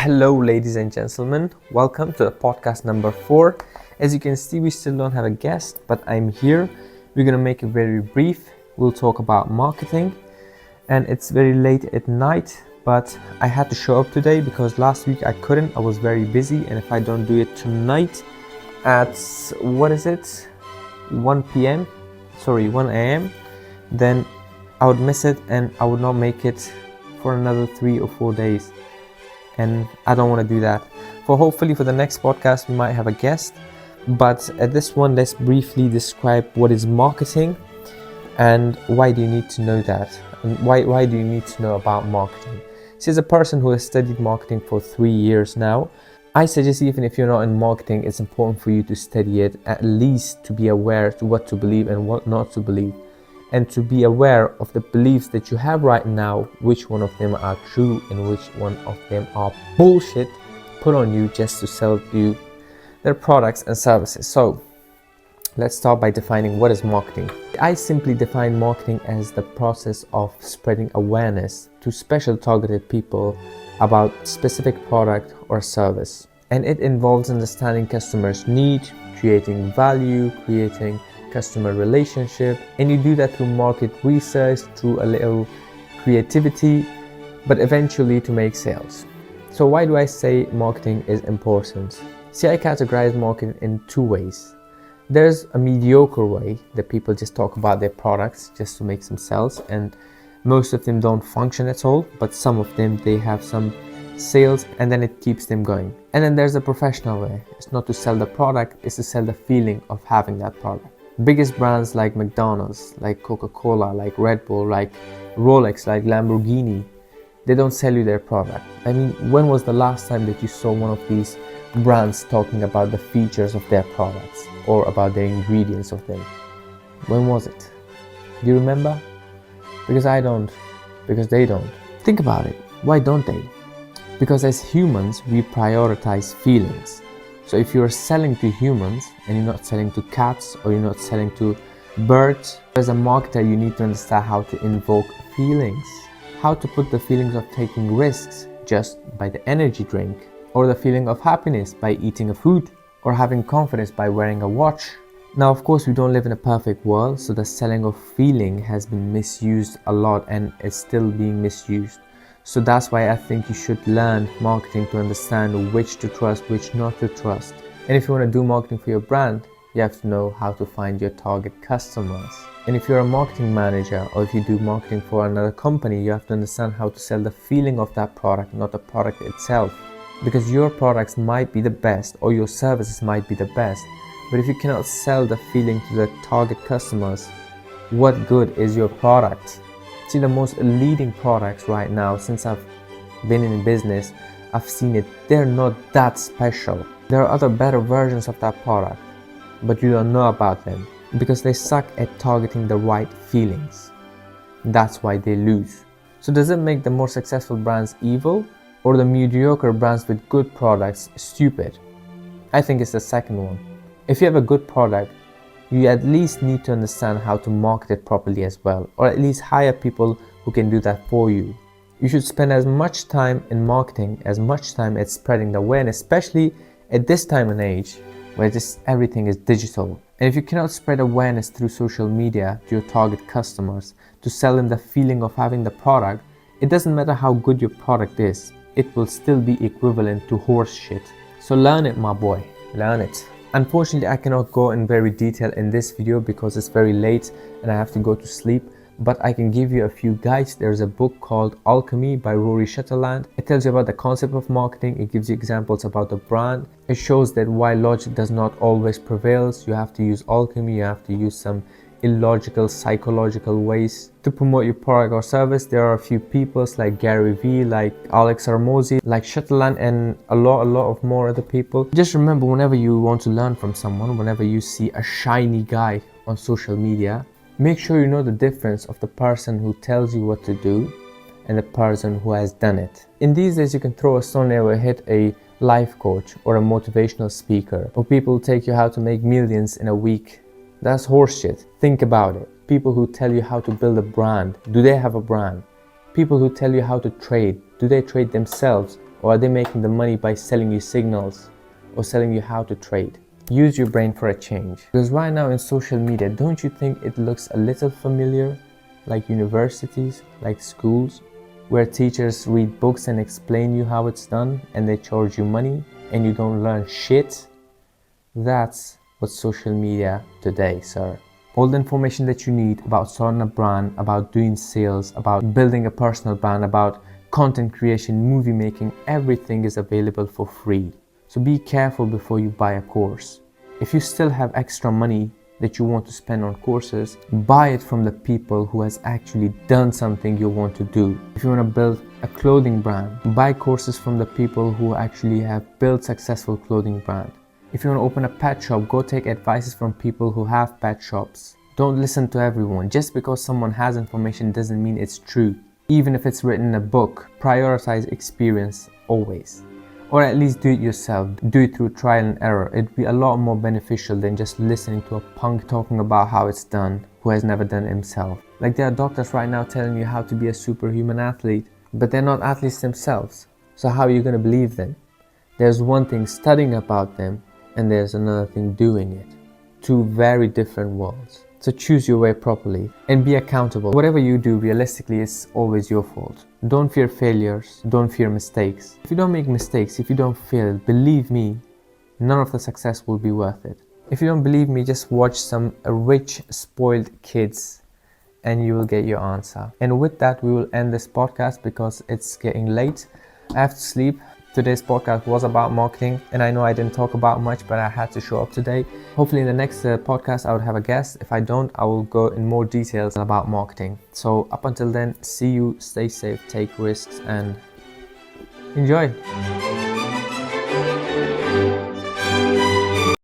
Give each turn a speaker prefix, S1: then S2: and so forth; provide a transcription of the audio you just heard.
S1: Hello, ladies and gentlemen. Welcome to the podcast number 4. As you can see, we still don't have a guest, but I'm here. We're going to make it very brief. We'll talk about marketing, and it's very late at night, but I had to show up today because last week I couldn't. I was very busy, and if I don't do it tonight at 1 a.m., then I would miss it and I would not make it for another 3 or 4 days. And I don't want to do that. Hopefully for the next podcast we might have a guest, but at this one let's briefly describe what is marketing and why do you need to know that, and why do you need to know about marketing. See, as a person who has studied marketing for 3 years now, I suggest even if you're not in marketing, it's important for you to study it, at least to be aware to what to believe and what not to believe, and to be aware of the beliefs that you have right now, which one of them are true and which one of them are bullshit put on you just to sell you their products and services. So let's start by defining what is marketing. I simply define marketing as the process of spreading awareness to special targeted people about specific product or service. And it involves understanding customers' need, creating value, creating customer relationship, and you do that through market research, through a little creativity, but eventually to make sales. So why do I say marketing is important? See, I categorize marketing in 2 ways. There's a mediocre way that people just talk about their products just to make some sales, and most of them don't function at all, but some of them, they have some sales and then it keeps them going. And then there's a professional way. It's not to sell the product, it's to sell the feeling of having that product. Biggest brands like McDonald's, like Coca-Cola, like Red Bull, like Rolex, like Lamborghini, they don't sell you their product. I mean, when was the last time that you saw one of these brands talking about the features of their products or about their ingredients of them? When was it? Do you remember? Because I don't. Because they don't. Think about it. Why don't they? Because as humans, we prioritize feelings. So if you're selling to humans and you're not selling to cats or you're not selling to birds, as a marketer you need to understand how to invoke feelings, how to put the feelings of taking risks just by the energy drink, or the feeling of happiness by eating a food, or having confidence by wearing a watch. Now, of course, we don't live in a perfect world, so the selling of feeling has been misused a lot and it's still being misused. So that's why I think you should learn marketing to understand which to trust, which not to trust. And if you want to do marketing for your brand, you have to know how to find your target customers. And if you're a marketing manager or if you do marketing for another company, you have to understand how to sell the feeling of that product, not the product itself. Because your products might be the best or your services might be the best, but if you cannot sell the feeling to the target customers, what good is your product? See, the most leading products right now, since I've been in business, I've seen it, they're not that special. There are other better versions of that product, but you don't know about them because they suck at targeting the right feelings. That's why they lose. So does it make the more successful brands evil or the mediocre brands with good products stupid? I think it's the second one. If you have a good product, you at least need to understand how to market it properly as well, or at least hire people who can do that for you. You should spend as much time in marketing, as much time at spreading the awareness, especially at this time and age where everything is digital. And if you cannot spread awareness through social media to your target customers, to sell them the feeling of having the product, it doesn't matter how good your product is, it will still be equivalent to horse shit. So learn it, my boy, learn it. Unfortunately, I cannot go in very detail in this video because it's very late and I have to go to sleep, but I can give you a few guides. There's a book called Alchemy by Rory Sutherland. It tells you about the concept of marketing. It gives you examples about the brand. It shows that while logic does not always prevail, you have to use alchemy, you have to use some illogical, psychological ways to promote your product or service. There are a few people like Gary Vee, like Alex Hormozi, like Sutherland, and a lot of more other people. Just remember, whenever you want to learn from someone, whenever you see a shiny guy on social media, make sure you know the difference of the person who tells you what to do and the person who has done it. In these days, you can throw a stone and hit a life coach or a motivational speaker, or people who take you how to make millions in a week. That's horseshit. Think about it. People who tell you how to build a brand, do they have a brand? People who tell you how to trade, do they trade themselves? Or are they making the money by selling you signals or selling you how to trade? Use your brain for a change. Because right now in social media, don't you think it looks a little familiar? Like universities, like schools, where teachers read books and explain you how it's done and they charge you money and you don't learn shit? That's what social media today, sir. All the information that you need about starting a brand, about doing sales, about building a personal brand, about content creation, movie making, everything is available for free. So be careful before you buy a course. If you still have extra money that you want to spend on courses, buy it from the people who has actually done something you want to do. If you want to build a clothing brand, buy courses from the people who actually have built successful clothing brand. If you want to open a pet shop, go take advices from people who have pet shops. Don't listen to everyone. Just because someone has information doesn't mean it's true. Even if it's written in a book, prioritize experience always. Or at least do it yourself. Do it through trial and error. It'd be a lot more beneficial than just listening to a punk talking about how it's done who has never done it himself. Like there are doctors right now telling you how to be a superhuman athlete, but they're not athletes themselves. So how are you going to believe them? There's one thing studying about them, and there's another thing doing it. Two very different worlds. So choose your way properly and be accountable. Whatever you do, realistically, is always your fault. Don't fear failures. Don't fear mistakes. If you don't make mistakes, if you don't fail, believe me, none of the success will be worth it. If you don't believe me, just watch some rich, spoiled kids and you will get your answer. And with that, we will end this podcast because it's getting late. I have to sleep. Today's podcast was about marketing, and I know I didn't talk about much, but I had to show up today. Hopefully in the next podcast I would have a guest. If I don't, I will go in more details about marketing. So up until then, see you, stay safe, take risks, and enjoy.